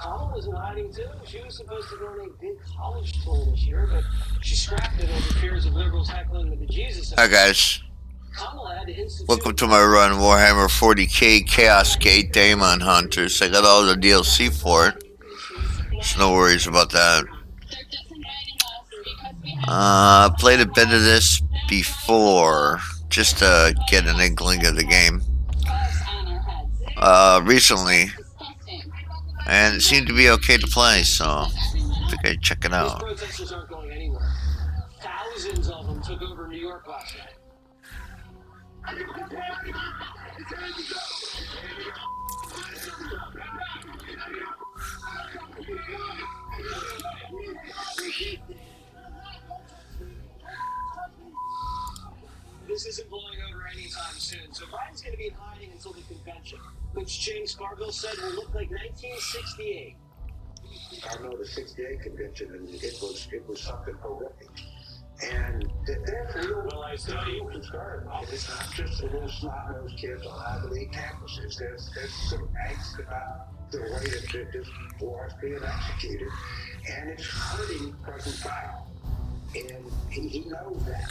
Kamala was in hiding too. She was supposed to go on a big college tour this year, but she scrapped it over fears of liberals heckling the bejesus. Hi guys, Kamala had to institute. welcome to my run, Warhammer 40k Chaos Gate Daemon Hunters. I got all the DLC for it, so no worries about that. Played a bit of this before, just to get an inkling of the game. Recently, and it seemed to be okay to play, so I think I'd check it out. These protesters aren't going anywhere. Thousands of them took over New York last night. This isn't blowing over anytime soon, so Biden's going to be in hiding until the convention, which James Carville said will look like 1968. I know the '68 convention, and it was something horrific. And there's real. Well, I study concern. It's not just the little snot-nosed kids on Ivy League campuses. There's some angst about the way that this war is being executed, and it's hurting President Biden, and he knows that.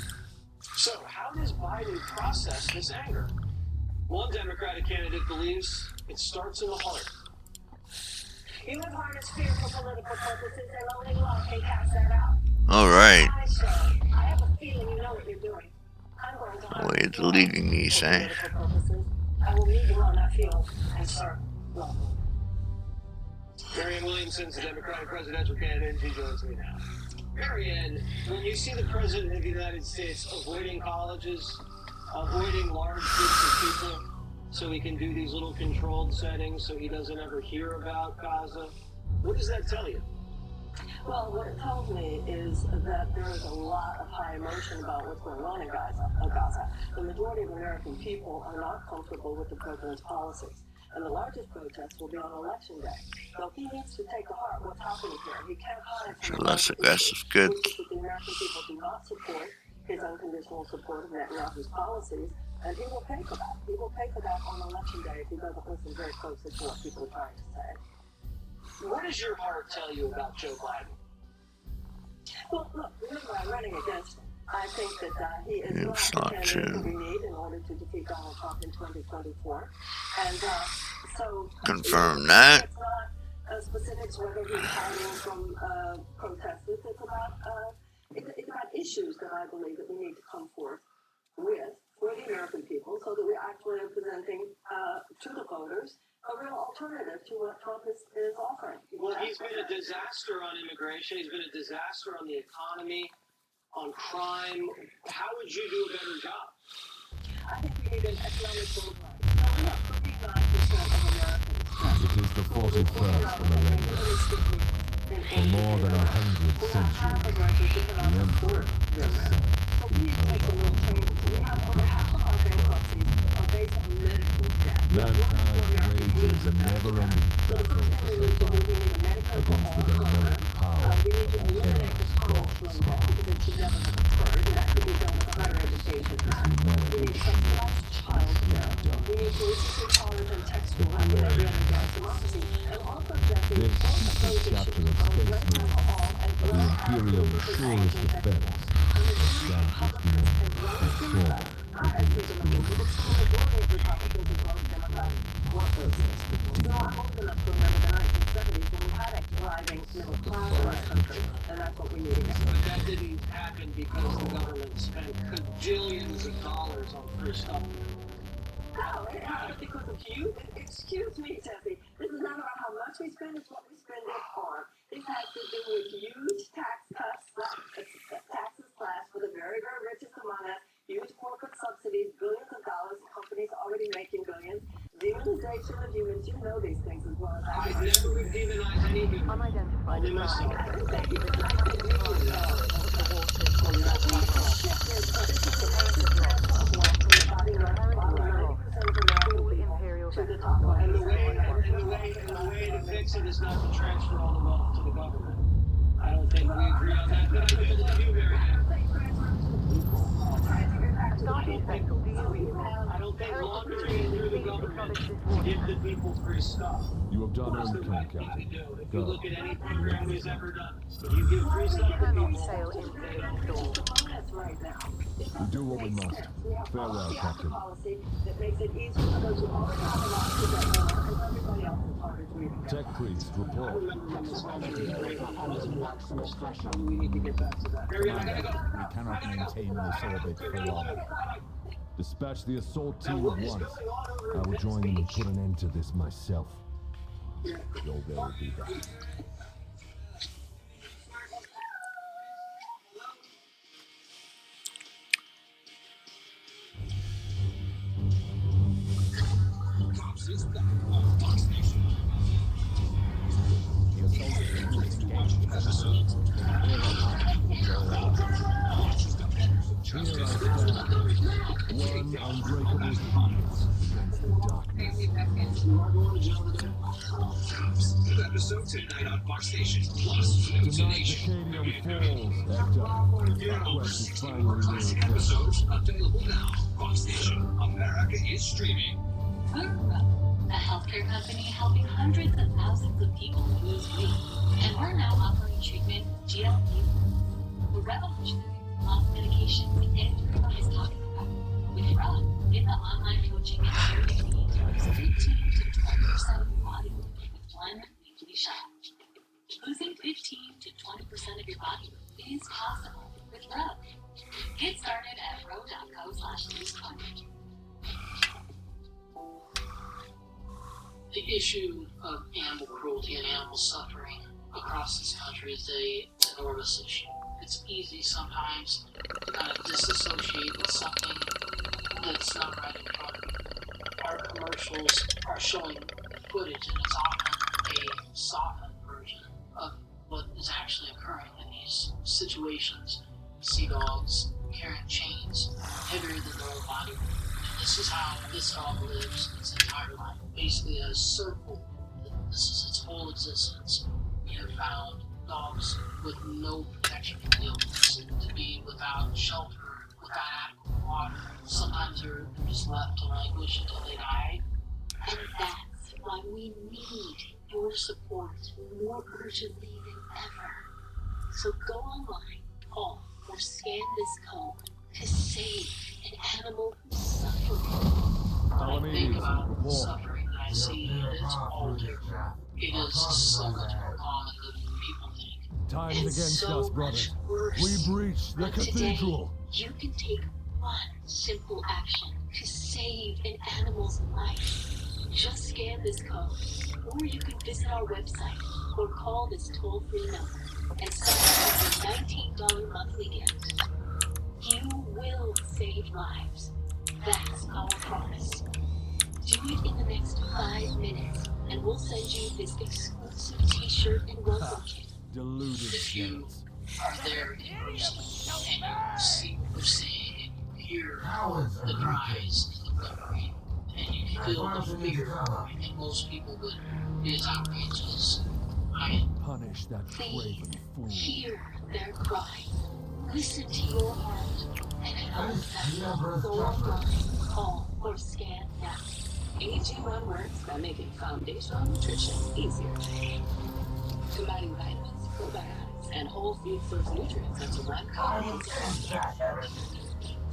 So, how does Biden process this anger? One Democratic candidate believes it starts in the heart. You have harnessed fear for political purposes, and only love can cast that out. Alright. I have a feeling you know what you're doing. I'm going to Why are you deleting these, eh? I will meet you on that field and serve love. Marianne Williamson's the Democratic presidential candidate, and she joins me now. Marianne, when you see the President of the United States avoiding colleges, avoiding large groups of people, so he can do these little controlled settings so he doesn't ever hear about Gaza, what does that tell you? Well, what it tells me is that there is a lot of high emotion about what's going on in Gaza. The majority of American people are not comfortable with the president's policies. And the largest protest will be on election day. So he needs to take to heart what's happening here. He can't hide from Less aggressive, good. The American people do not support his unconditional support of Netanyahu's policies, and he will pay for that. He will pay for that on election day if he doesn't listen very closely to what people are trying to say. What does your heart tell you about Joe Biden? Well, look, remember, I'm running against him. I think that he is It's not not the candidate true. that we need in order to defeat Donald Trump in 2024. And so... Confirm that. It's not specifics whether he's hiding from protesters. It's about issues that I believe that we need to come forth with for the American people so that we actually are presenting to the voters a real alternative to what Trump is offering. Well, he's been a disaster on immigration. He's been a disaster on the economy, on crime. How would you do a better job? I think we need an economic bull run. Now, we have 39% of Americans. It is the 41st millennium. For more than 100 centuries, the emperor has said, So please take the real changes. We have over half of our bankruptcies are based on medical debt. mankind wages a never-ending battle for survival against the dynamic power We need to of eliminate the endless college gods. loan debt because it should never have occurred. And that could be done with higher education. We need subsidized child care. We need politically tolerant and textual and democracy. And also, Jesse, This both is of the those chapter issues of of Space drug Marine, alcohol and the drug Imperial surest defense stands with you for sure within its borders. So I'm old enough to remember the 1970s when we had a thriving middle class in this country, and that's what we need again. But that didn't happen because the government spent cajillions of dollars on free stuff. No, it happened because of you. Excuse me, Jesse. This is not about how much we spend, it's what we spend it on. This has to do with huge tax cuts, taxes slashed for the very, very richest among us, huge corporate subsidies, billions of dollars, companies already making billions, demonization of humans. You know these things as well as I I do. never would demonize any human. Unidentified. Only myself. And the way to fix it is not to transfer all the wealth to the government. I don't think we agree on that. But I believe you, Mary. I don't think laundering through the government to give the people free stuff. You have done all That's you the can, right thing to Captain. do. If Go. you look at any program he's ever done, if you give free stuff to people, That's right now. We do what we must. Farewell, Captain. Policy that makes it easier for those who already have a lot to get more, and everybody else is harder to even get. Tech Priest, I report. remember when this country was great. It wasn't like restriction. We need to get back to that. Mary, I gotta go. We cannot maintain this orbit for long. Dispatch the assault team at once. I will join them and put an end to this myself. Your will be done. The assault team is engaged. Here on high, your Here I stand. One unbreakable shield against the darkness. New episode tonight on Fox Station Plus. Tonight, Acadium falls, Hector. Our quest is finally near. Episodes available now. Fox Station. America is streaming. A healthcare company helping hundreds of thousands of people lose weight. And we're now offering treatment GLP. The revolutionary lost medications everyone is talking about. With Rob, get the online coaching and therapy to lose 15 to 20% of your body weight with one weekly shot. Losing 15 to 20% of your body weight is possible with Rob. Get started at ro.co/lose20. The issue of animal cruelty and animal suffering across this country is an enormous issue. It's easy sometimes to kind of disassociate with something that's not right in front of you. Our commercials are showing footage, and it's often a softened version of what is actually occurring in these situations. Sea dogs carrying chains heavier than their own body. This is how this dog lives its entire life. Basically a circle. This is its whole existence. We have found dogs with no protection from illness, to be without shelter, without adequate water. Sometimes they're just left to languish until they die. And that's why we need your support more urgently than ever. So go online, call, or scan this code to save an animal who's suffering. When I think about the suffering that I see at its altar, it is so much more common than people think. Time's It's against so us, brother. much worse. We breached the But cathedral. today, you can take one simple action to save an animal's life. Just scan this code, or you can visit our website or call this toll-free number and sign up for a $19 monthly gift. You will save lives. That's our promise. Do it in the next 5 minutes, and we'll send you this exclusive t-shirt and welcome kit. Deluded If you gents. are there in person and you see what we're seeing and hear the cries of the grief, and you feel the fear, I think most people would be as outraged as I am. Punish that Please craven fool. hear their cries. Listen to your heart and help them. Go online, call, or scan now. AG1 works by making foundational nutrition easier. Combining vitamins, probiotics, and whole food source nutrients into one comprehensive package.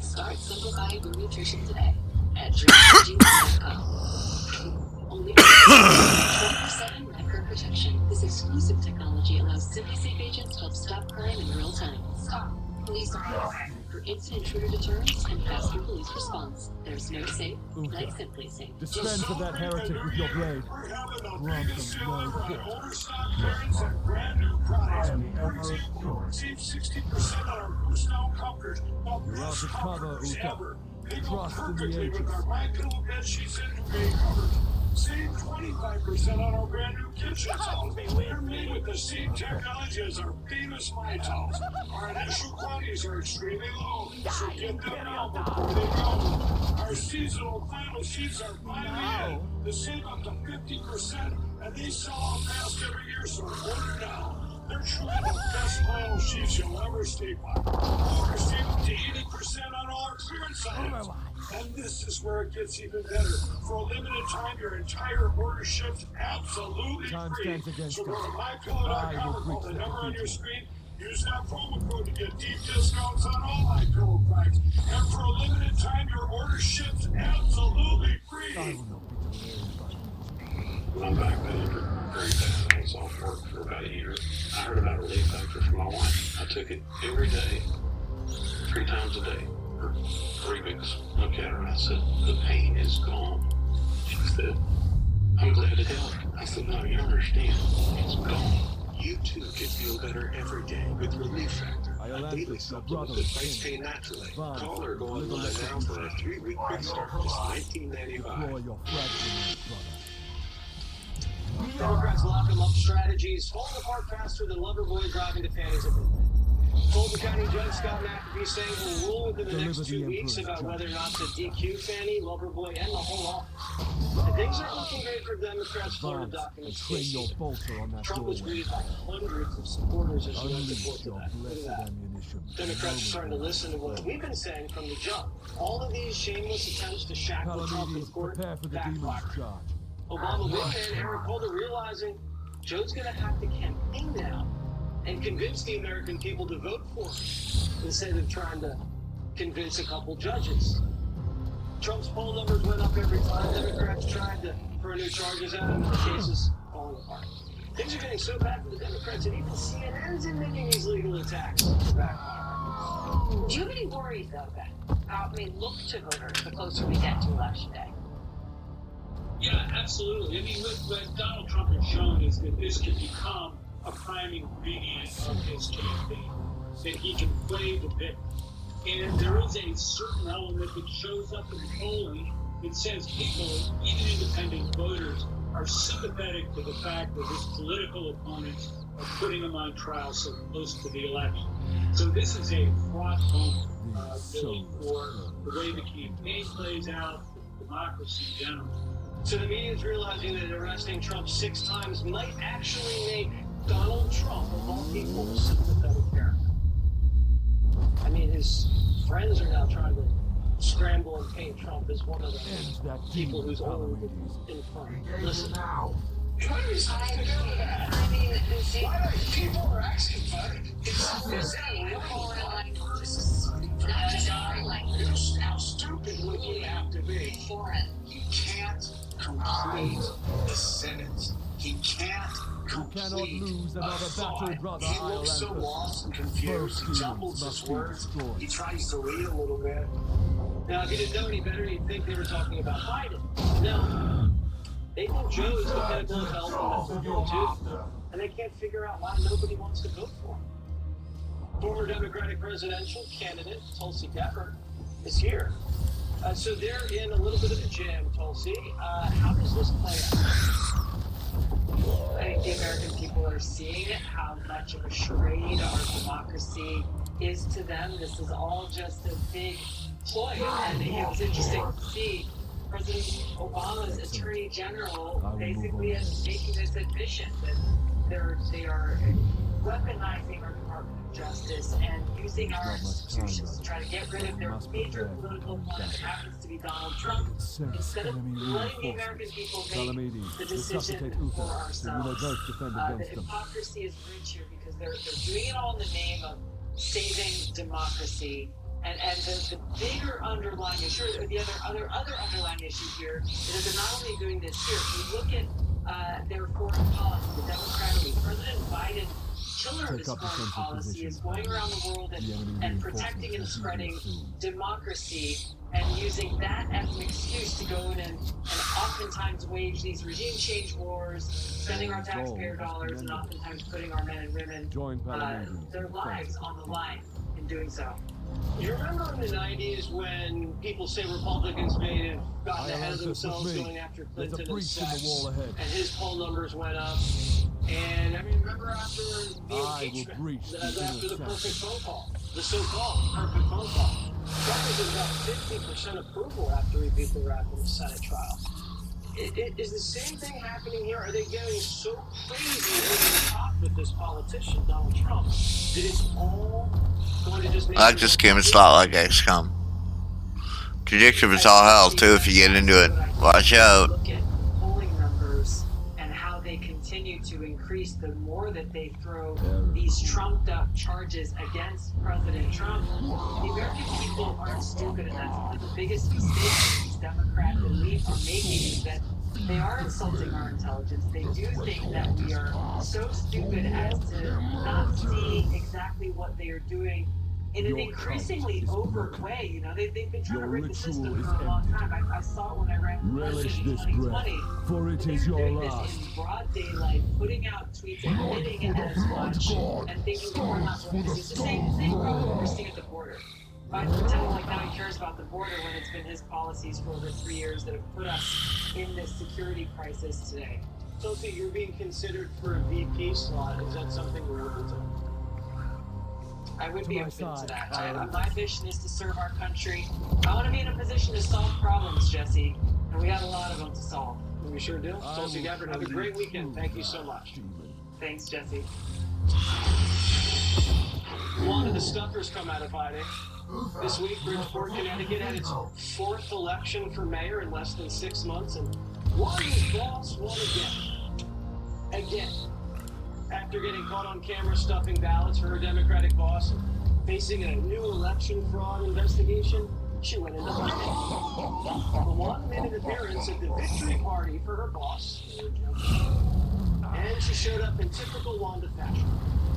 Start simplifying your nutrition today at drinkag1.com. Only 24/7 micro protection. This exclusive technology allows Simply Safe agents to help stop crime in real time. Stop. Police reports for instant intruder deterrence and faster police response. There's no safe like Simply Safe. Dispense of that heretic with your blade. We're having a Grant big them sale no over on gift. overstock brands and brand new products. For example, save 60% on our boost down comforters. The You're out best to cover, comforters Uta. ever. They go Trust in the perfectly with ages. our My Pillow bed sheets and duvet covers. Save 25% on our brand new kitchen towels. They're made with the same technology as our famous My Towels. Our initial quantities are extremely low, so get them now before they go. Our seasonal flannel sheets are finally in. They save up to 50%, and they sell out fast every year, so order now. They're truly the best final sheets you'll ever stay by. Or save up to 80% on all our clearance items. And this is where it gets even better. For a limited time, your entire order ships absolutely Time free. stands against So go to us. mypillow.com or call the breach number on your the screen. Use that promo code to get deep discounts on all my pillow products. And for a limited time, your order ships absolutely free. I will not be delayed by When I'm back then, very bad. I was off work for about a year. I heard about a relief factor from my wife. I took it every day, 3 times a day, for 3 weeks. Looked at her and I said, the pain is gone. She said, I'm glad it helped. I said, no, you don't understand. It's gone. You too can feel better every day with Relief Factor. A daily supplement that fights pain naturally. Call or go online now for a 3-week quick start. Just $19.95. your fragment, brother. Democrats lock 'em up strategies falling apart faster than Loverboy driving to Fanny's at midnight. Fulton County Judge Scott McAfee saying he'll rule within the next 2 weeks about whether or not to DQ Fanny, Loverboy, and the whole office. And things aren't looking great for Democrats' Florida documents. Train your bolter on that Trump was doorway. greeted by hundreds of supporters as he went to court Unleash your today. Look blessed at that. ammunition. Democrats are starting to listen to what we've been saying from the jump. All of these shameless attempts to shackle Trump in Palamedes, court prepare for the demon's backfired. charge. Obama wingman Eric Holder realizing Joe's going to have to campaign now and convince the American people to vote for him instead of trying to convince a couple judges. Trump's poll numbers went up every time Democrats tried to throw new charges at him, and the case is falling apart. Things are getting so bad for the Democrats that even CNN's admitting these legal attacks backfire. Do you have any worries, though, Ben? How it may look to voters the closer we get to election day? Yeah, absolutely. I mean, what Donald Trump has shown is that this can become a prime ingredient of his campaign, that he can play the victim. And there is a certain element that shows up in the polling that says people, even independent voters, are sympathetic to the fact that his political opponents are putting him on trial so close to the election. So this is a fraught moment, really, for the way the campaign plays out, for democracy in general. So the media is realizing that arresting Trump 6 times might actually make Donald Trump, of all people, a sympathetic character. I mean, his friends are now trying to scramble and paint Trump as one of the people who's old in front. Listen now. What is to do with that? I mean, Why do people are asking about it? Is that real? How stupid would you have to be? He can't complete the sentence. He can't cannot complete lose a another thought. battle, brother He looks so Ireland. lost and confused. He jumbles his words. He tries to read a little bit. Now, if you didn't know any better, you'd think they were talking about Biden. No. They think Joe is the pinnacle of health and mental health too, and they can't figure out why nobody wants to vote for him. Former Democratic presidential candidate Tulsi Gabbard is here. So they're in a little bit of a jam, Tulsi. How does this play out? I think the American people are seeing how much of a charade our democracy is to them. This is all just a big ploy, and it was interesting to see President Obama's Attorney General basically making this admission that they are weaponizing our Department of Justice and using our institutions to try to get rid of their major political opponent that happens to be Donald Trump, instead of letting the American people make the decision for ourselves. The hypocrisy is rich here because they're doing it all in the name of saving democracy. And the bigger underlying issue, or the other underlying issue here, is that they're not only doing this here. If you look at their foreign policy, the Democratic President Biden, killer of his foreign policy, is going around the world and protecting and spreading democracy and using that as an excuse to go in and oftentimes wage these regime change wars, spending our taxpayer dollars and oftentimes putting our men and women, their lives on the line in doing so. You remember in the 90s when people say Republicans may have gotten ahead of themselves going after Clinton and sex, and his poll numbers went up? And I mean, remember after the impeachment, after the perfect phone call, the so-called perfect phone call, Trump was at about 50% approval after he beat the rap in the Senate trial. Is the same thing happening here? Are they getting so crazy over the top with this politician, Donald Trump, that it's all going to just make I like this game. It's a lot like XCOM. Predictive is all hell too if you get into it. Watch out. Look at polling numbers and how they continue to increase the more that they throw these trumped up charges against President Trump. The American people aren't stupid, and that's one of the biggest mistakes these Democrat elite are making, is that they are insulting our intelligence. They do think that we are so stupid as to not see exactly what they are doing in an increasingly overt way. You know, they've been trying to rig the system for a long time. I saw it when I ran for president in 2020. For it They is were your doing this last. in broad daylight, putting out tweets, admitting as much, and thinking that we're not doing this. It's the same problem we're seeing at the border. Biden pretending like now he cares about the border when it's been his policies for over 3 years that have put us in this security crisis today. Sophie, you're being considered for a VP slot. Is that something we're open to? I would be open to that. My mission is to serve our country. I want to be in a position to solve problems, Jesse, and we have a lot of them to solve. We sure do. Tulsi Gabbard, have a great weekend. Thank you so much. Thanks, Jesse. One of the stuffers come out of hiding. This week, Bridgeport, Connecticut had its 4th election for mayor in less than 6 months, and Warren's boss won again. Again. After getting caught on camera stuffing ballots for her Democratic boss and facing a new election fraud investigation, she went into hiding. A 1-minute appearance at the victory party for her boss, and she showed up in typical Wanda fashion,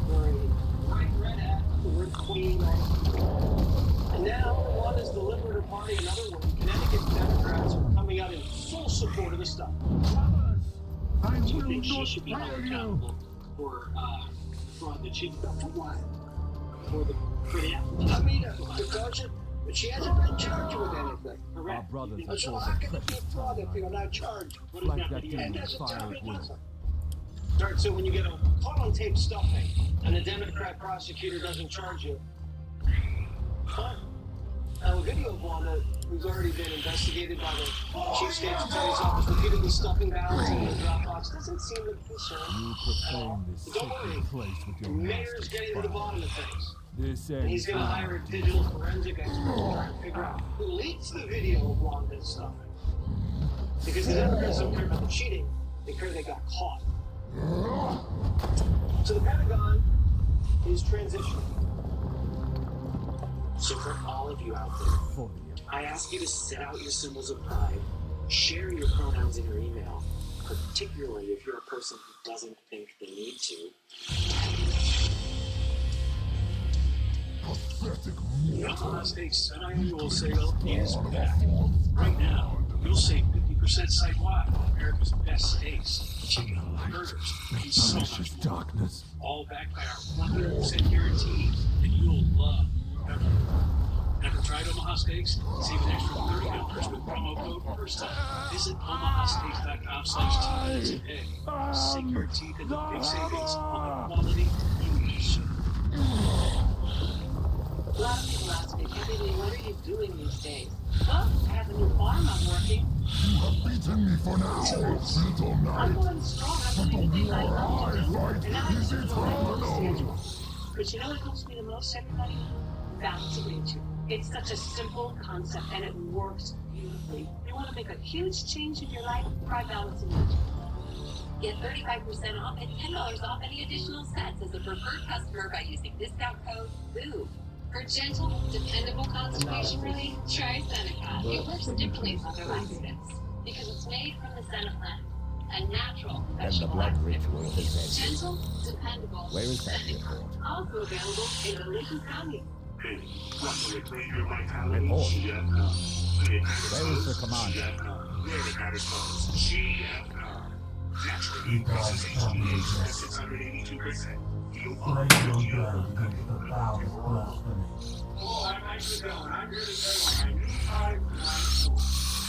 wearing a bright red hat with the word Queen on it. And now, Wanda's delivered her party another win. Connecticut Democrats are coming out in full support of the stuff. Do you think she should be held accountable for fraud that she did? For what? For the application? I mean, but she hasn't been charged with anything. Our Correct. brothers are So causing how can it be fraud if you're not charged? What is like that that video? And game doesn't tell fire me with. nothing. All right, so when you get a caught on tape stuffing and the Democrat prosecutor doesn't charge you, fine. Now, a video of Wanda, who's already been investigated by the Chief State's Attorney's Office, repeatedly stuffing ballots in the Dropbox, doesn't seem to concern. You profane this Don't worry. sacred place with The your mayor's master's getting to the bottom of things. This And he's going to hire a digital forensic expert to try and figure out who leaked the video of Wanda's stuffing. Because the Democrats don't care about the cheating, they care they got caught. So the Pentagon is transitioning. So for all of you out there, I ask you to set out your symbols of pride, share your pronouns in your email, particularly if you're a person who doesn't think they need to. The High Stakes Semi-Annual Sale is back. Right now, you'll save 50% site-wide on America's best steaks, chicken, burgers, and so much more. Darkness. All backed by our 100% guarantee that you'll love. Never tried Omaha Steaks? Save an extra $30 with promo code FIRSTTIME. Visit omahasteaks.com/T today. Sink your teeth into big savings on the quality you deserve. A lot of people ask me, Kennedy, what are you doing these days? Well, I have a new farm I'm working. You have beaten me for now, little I'm knight. going strong. I'm doing things I love to do. Right, And now I'm is doing it the right Arnold? schedule. But you know what helps me the most, everybody? Balance of nature. It's such a simple concept, and it works beautifully. You want to make a huge change in your life? Try balance of nature. Get 35% off and $10 off any additional sets as a preferred customer by using discount code BOO. For gentle, dependable constipation relief, try Seneca. It works differently from other laxatives because it's made from the Senna plant, a natural vegetable laxative. Gentle, dependable, Where is that Seneca. report? Also available in delicious counties. Hey, want to reclaim your vitality? Report. GFR. Where is the commander? Where the matters goes. GFR. Naturally increases HGH by 682%. Feel fine. Oh, I'm actually going. I'm here to tell you my new 5-9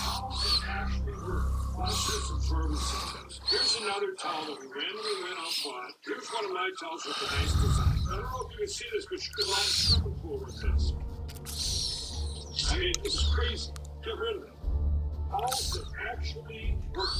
how it actually works. Watch this and throw the symptoms. Here's another towel that we randomly went out bought. Here's one of my towels with a nice design. I don't know if you can see this, but you could line a swimming pool with this. I mean, this is crazy. Get rid of it. How does it actually work?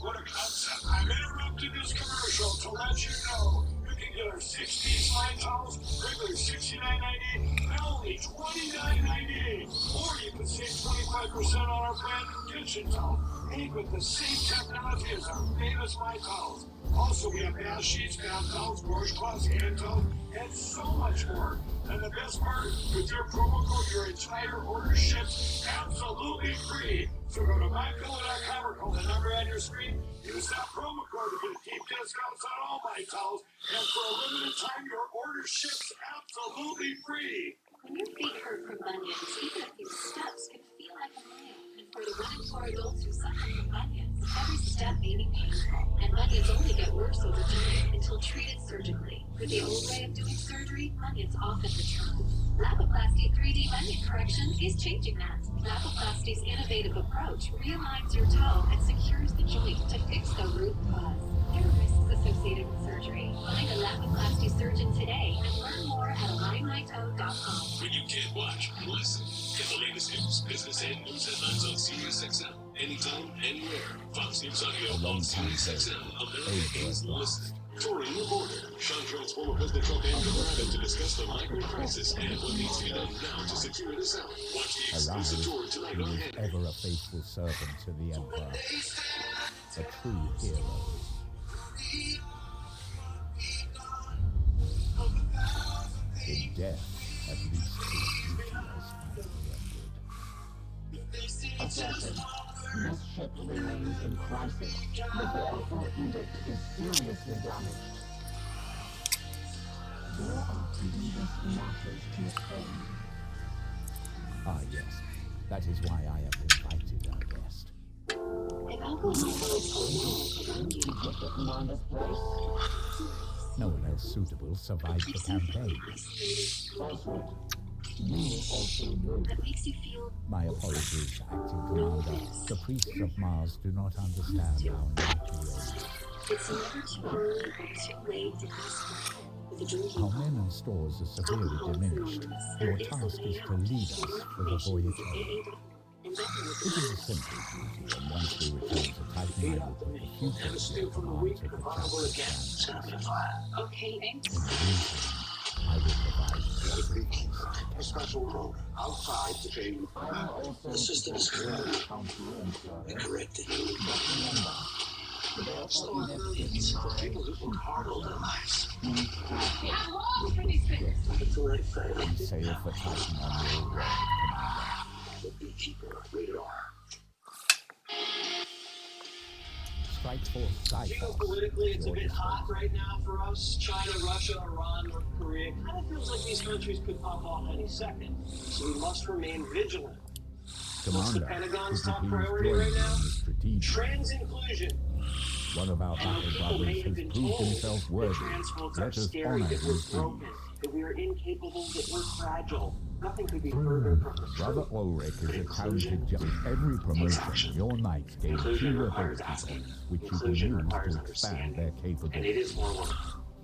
What a concept. I'm interrupting this commercial to let you know you regular 6-piece line towels, regular $69.98, now only $29.98. Or you can save 25% on our brand new kitchen towel, made with the same technology as our famous My Towels. Also, we have bath sheets, bath towels, washcloths, hand towels, and so much more. And the best part, with your promo code, your entire order ships absolutely free. So go to mypillow.com or call the number on your screen. Use that promo code to get deep discounts on all My Towels. And for a limited time, your order ships absolutely free. When your feet hurt from bunions, even a few steps can feel like a mile. And for the 1 in 4 adults who suffer from bunions, every step may be painful. And bunions only get worse over time until treated surgically. With the old way of doing surgery, bunions often return. Lapiplasty 3D bunion correction is changing that. Lapiplasty's innovative approach realigns your toe and secures the joint to fix the root cause. There are risks associated with surgery. Find a Lapiplasty surgeon today and learn more at alignmytoe.com. When you can't watch, listen. Get the latest news, business, and news headlines on SiriusXM. Anytime, anywhere. Fox News Audio on SiriusXM. Americans listen. Touring the border, Sean joins former President Trump and Joe Biden to discuss the migrant crisis and what needs to be done now to secure the South. Watch the exclusive tour tonight on He is Henry. ever a faithful servant to the Emperor, a true hero. In death, at least his duty has finally ended. Attention. This ship remains in crisis. The baleful edict is seriously damaged. There are grievous matters to attend. Ah, yes. That is why I have invited our guest. If alcohol is around you, Get the commander's place. No one else suitable survived the campaign. Falsehood. You will also know. that makes you feel My apologies, Acting Commander. The priests of Mars do not understand our nature. it's never too early or too late to ask with a drinking Our men and stores are severely diminished. Your task is to lead us for the voyage home. It is a simple duty, and once we return to Titan, I will put the future in command to the chapter. Okay, thanks. In the meantime, I will provide supplies. A special road outside the chamber. The system is corrupted and corrected. Slow brilliance for people who work hard all their lives. We have laws for these things. It's the right thing. Sail for Titan on your road, Commander. The Beekeeper, rated R. Strike force Cyclops. Geopolitically, it's a bit hot right now for us. China, Russia, Iran, North Korea. Kind of feels like these countries could pop off any second. So we must remain vigilant. What's the Commander, Pentagon's could top you please priority join right me now? in the strategic? Trans inclusion. One of our And our battle people brothers may has have been proved told himself that worthy. trans folks Let are us scary, honor that we're his broken, deeds. that we are incapable, that we're fragile. Nothing could be further from the Brother truth. Ulrich is a Inclusion talented judge. Every promotion, action. your knights gain Inclusion fewer requires ability asking. points, which you can Inclusion use requires to expand understanding. their And it capabilities. is more work.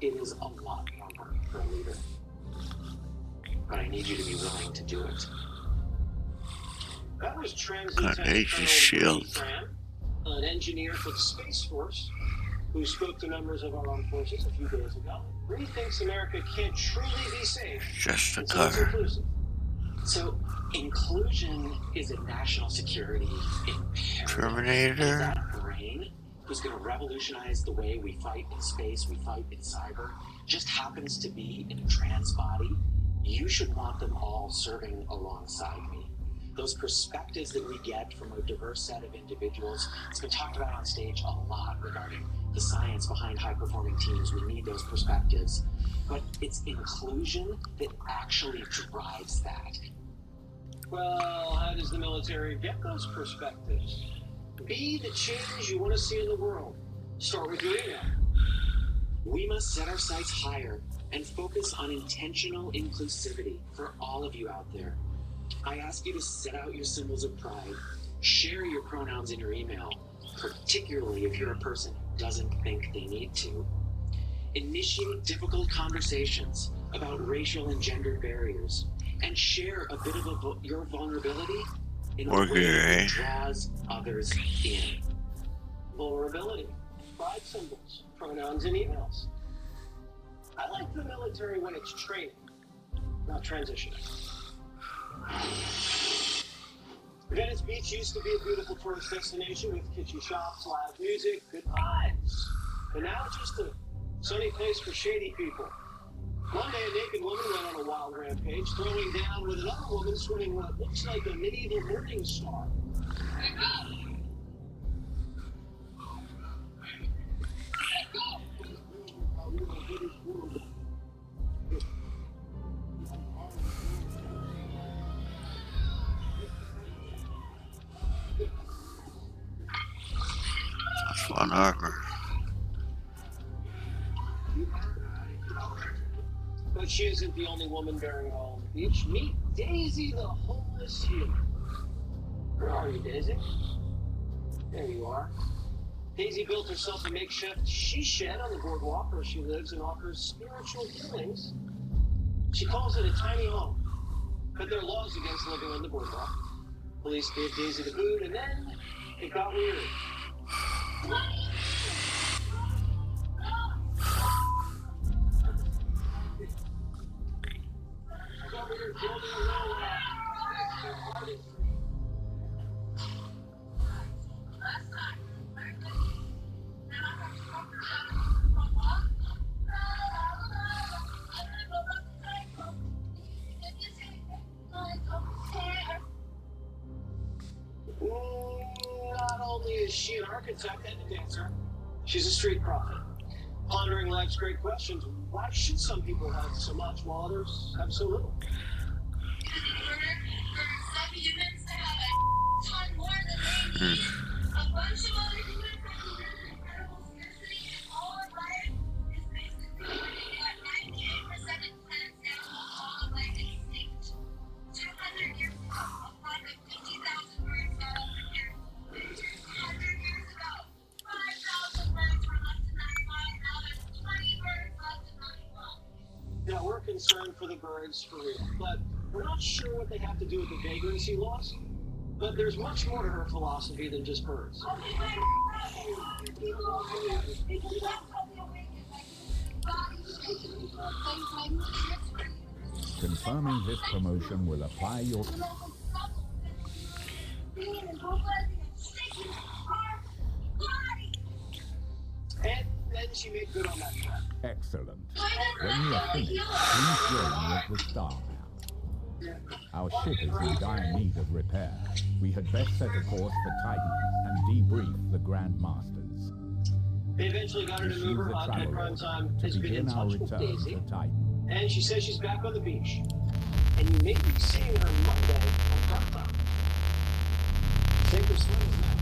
It is a lot more work for a leader. But I need you to be willing to do it. That was Trans God, Lieutenant Aegis Colonel Shield. Brady Fran, an engineer for the Space Force, who spoke to members of our armed forces a few days ago. Brady thinks America can't truly be safe Just a until it's car. inclusive. So, inclusion is a national security imperative. Terminator. That brain who's going to revolutionize the way we fight in space, we fight in cyber, just happens to be in a trans body. You should want them all serving alongside me. Those perspectives that we get from a diverse set of individuals, it's been talked about on stage a lot regarding the science behind high-performing teams. We need those perspectives. But it's inclusion that actually drives that. Well, how does the military get those perspectives? Be the change you want to see in the world. Start with your email. We must set our sights higher and focus on intentional inclusivity for all of you out there. I ask you to set out your symbols of pride, share your pronouns in your email, particularly if you're a person who doesn't think they need to. Initiate difficult conversations about racial and gender barriers, and share a bit of your vulnerability in a Or way that gay. draws others in. Vulnerability, pride symbols, pronouns in emails. I like the military when it's training, not transitioning. Venice Beach used to be a beautiful tourist destination with kitschy shops, loud music, good vibes. But now it's just a sunny place for shady people. One day, a naked woman went on a wild rampage, throwing down with another woman swimming what looks like a medieval morning star. Fun armor. But she isn't the only woman bearing it all on the beach. Meet Daisy, the homeless human. Where are you, Daisy? There you are. Daisy built herself a makeshift she shed on the boardwalk where she lives and offers spiritual healings. She calls it a tiny home. But there are laws against living on the boardwalk. Police gave Daisy the boot, and then it got weird. Not only is she an architect and a dancer, she's a street prophet. Pondering life's great questions. Why should some people have so much while others have so little? Now, we're concerned for the birds for real, but we're not sure what they have to do with the vagrancy laws. But there's much more to her philosophy than just birds. Confirming this promotion will apply your... And then she made good on that track. Excellent. When you are finished, please join with the star map. Our ship is in dire need of repair. We had best set a course for Titan and debrief the Grand Masters. They eventually got her to move her up at prime time. Has been in touch with Daisy, and she says she's back on the beach. And you may be seeing her Monday on prime time. Sink or swim is next.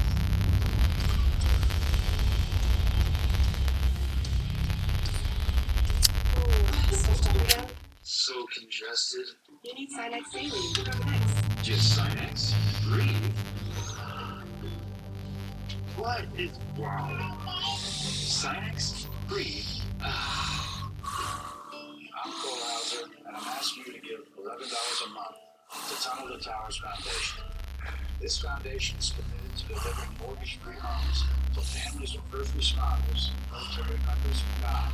So congested. You need Sinex daily. Pick up next. Just Sinex? Breathe. What is wrong? Sinex? Breathe. I'm Cole Hauser, and I'm asking you to give $11 a month to Tunnel the Towers Foundation. This foundation is committed to delivering mortgage-free homes to families of first responders, military members of God.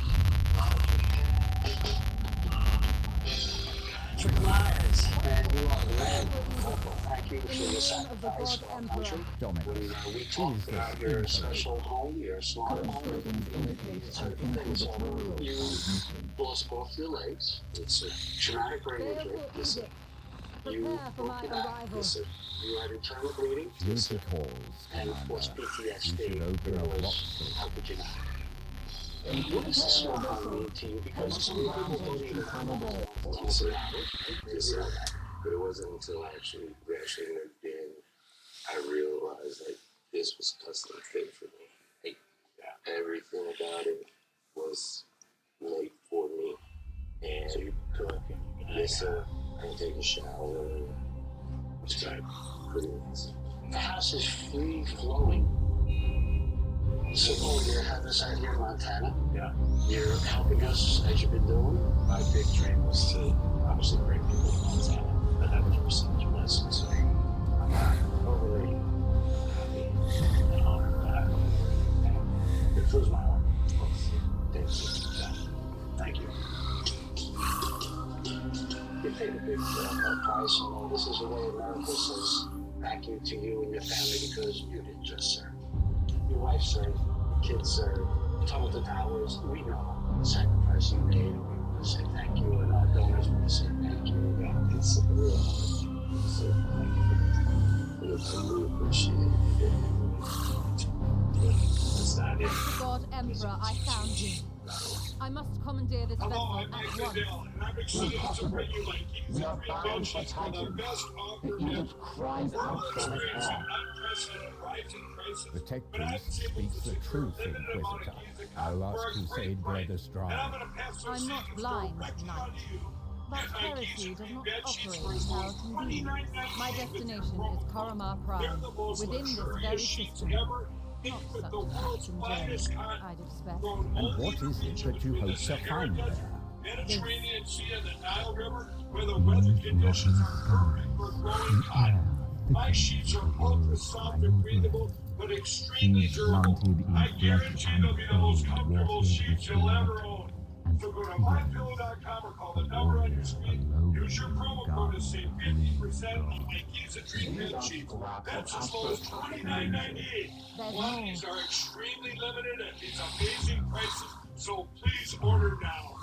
Liars, and you are red. Thank you for your sacrifice for our country. When we talk about your special home, your smart home, certain things, you lost both your legs. It's a traumatic brain injury. Listen, you broke your back. Listen, you had internal bleeding. Listen, and of course PTSD. How could you not? What does this smart home mean to you? Because some people don't even consider it. But it wasn't until we actually moved in, I realized that this was custom fit for me. Everything about it was made for me. And so you cook and you can yes, sir. I can take a shower. It's good. Pretty nice. The house is free flowing. So, you're having us out here in Montana. Yeah. You're helping us as you've been doing. My big dream was to obviously bring people to Montana, but that was such a blessing. So I'm overly happy and honored that. It fills my heart. Thank you. Thank you. paid a big price. You know, this is a way America says thank you to you and your family because you didn't just serve. Your wife served, your kids served, Tunnel to Towers. We know the sacrifice you made, and we want to say thank you, and our donors want to say thank you. Yeah, it's a real honor. So thank you for this. I really appreciate it. That's not it. God Emperor, I found you. I must commandeer this Hello, vessel I'm at Mike once. Liddell, and I'm excited to bring you my Kings of Inventions for the best offer ever. We're experiencing unprecedented rising prices, The tech but I priest was able speaks to the secure a truth, limited amount Inquisitor. of keys that Our come last for a great crusade price. bred us And dry. I'm going to pass those I'm not savings blind, directly knight. on to you. But Get my heresy Kings does of not bed sheets operate for as low as how convenient. $29.98 My with your destination promo is code. Koromar They're Prime, the most within this luxurious very sheets system. ever, Not made with such the a world's taxing journey, finest cotton, I'd expect. grown And only what in the is it region that you between the hope to Sahara find Desert, there? Mediterranean Sea, and the Nile River, where the These weather conditions rotten are perfect for skies, growing the cotton. air My sheets thickened are with the ultra world's soft and primal breathable, bread. but extremely Seeds durable. planted in I flesh guarantee and they'll be the most bone, comfortable watered sheets with you'll blood ever own. and So go to tears. mypillow.com or call The the number on your warrior screen. alone Use your in the promo code to garden save of green 50% on God. my Giza Tree bed sheets. That's as low as $29.98. There's Quantities more. are extremely limited at these amazing prices, so please order now.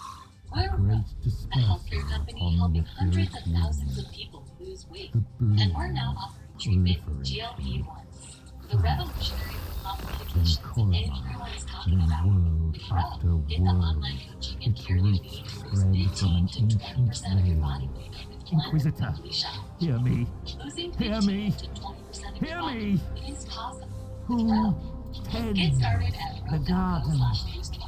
A We're great a disperser healthcare company upon helping the hundreds etheric of thousands wind. of people lose weight. The And we're now bloom, offering treatment proliferation, GLP-1, the fire, revolutionary weight loss then medications Koromar, everyone is talking then about. world With Grow, after get the world, online coaching and its care you roots need to lose spread from an 15 to 20% ancient of your body veil. weight with Planet Inquisitor, Weekly Shop. hear me, Losing hear 15 me, to 20% of your hear body me. weight is possible with Who Grow. Get tends started at the garden? grow.co/boost.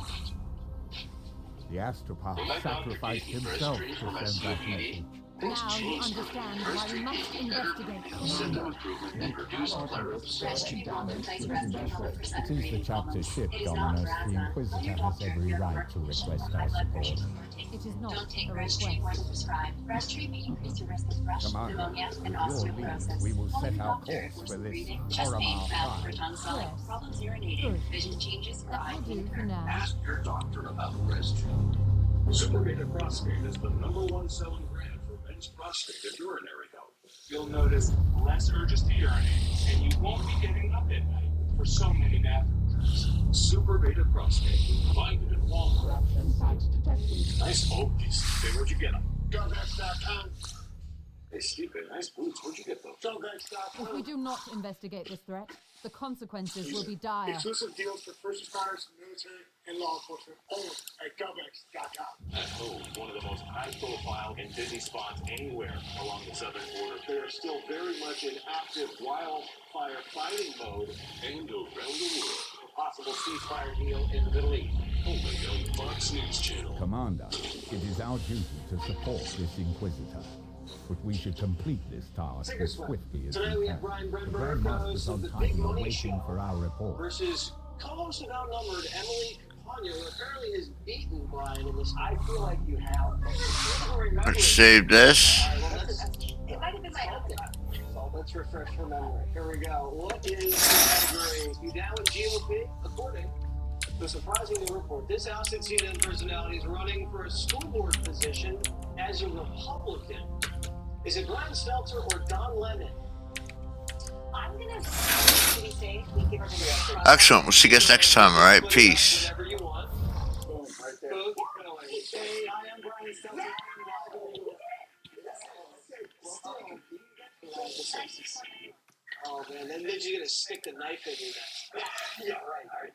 The astropath sacrificed himself to send that message. Now you understand why we must investigate. Simple improvement and reduced flare-ups. Breastfeed will replace breast milk for It is the separating chapter problems. ship, It is not Dominus. for The asthma. Tell Inquisitor your has doctor every if you have a right heart to condition request or high our blood pressure support. before taking. It is not Don't take a breast treat request. when prescribed. Breast treat may increase your risk of thrush, Commander, pneumonia, and with your leave, osteoporosis. we will Call set your our doctor course for for some this breathing, chest pain, Koromar mouth or Prime. tongue swelling, Yes. problems urinating, Good. vision changes, or That eye will pain do for occur. now. Ask your doctor about breast. Super Beta Prostate is the #1 selling brand for men's prostate and urinary health. You'll notice less urges to urinate, and you won't be getting up at night for so many bathroom trips. Super Beta Prostate. Find it at Walmart. Nice Oakley's. Hey, where'd you get them? Govex.com. Hey, Stupid, nice boots. Where'd you get those? Govex.com. If we do not investigate this threat, the consequences will be dire. Exclusive deals for first responders, military, and law enforcement only at Govex.com. At home, one of the most high-profile and busy spots anywhere along the southern border. They are still very much in active wildfire fighting mode And around the world. a possible ceasefire deal in the Middle East. Only on Fox News Channel. Commander, it is our duty to support this Inquisitor. But we should complete this task as swiftly as Today we we have can. Brian The Brenberg, Grand host Master's of on the time Big and Money waiting Show, for our report. versus co-host of Outnumbered, Emily Campagna, who apparently has beaten Brian in this. I feel like you have. Let's save this. All right, well, it might have been my own. So let's refresh her memory. Here we go. What is the category? You down with GOP? According to a surprising new report, this House and CNN personality is running for a school board position as a Republican. Is it Brian Stelter or Don Lemon? I'm gonna be safe. We give her Excellent. We'll see you guys next time. All right. Peace. whatever you want. Boom, right there. Boom. Hey, I am Brian Stelter. Oh man, then you're gonna stick the knife in you next. Yeah, right.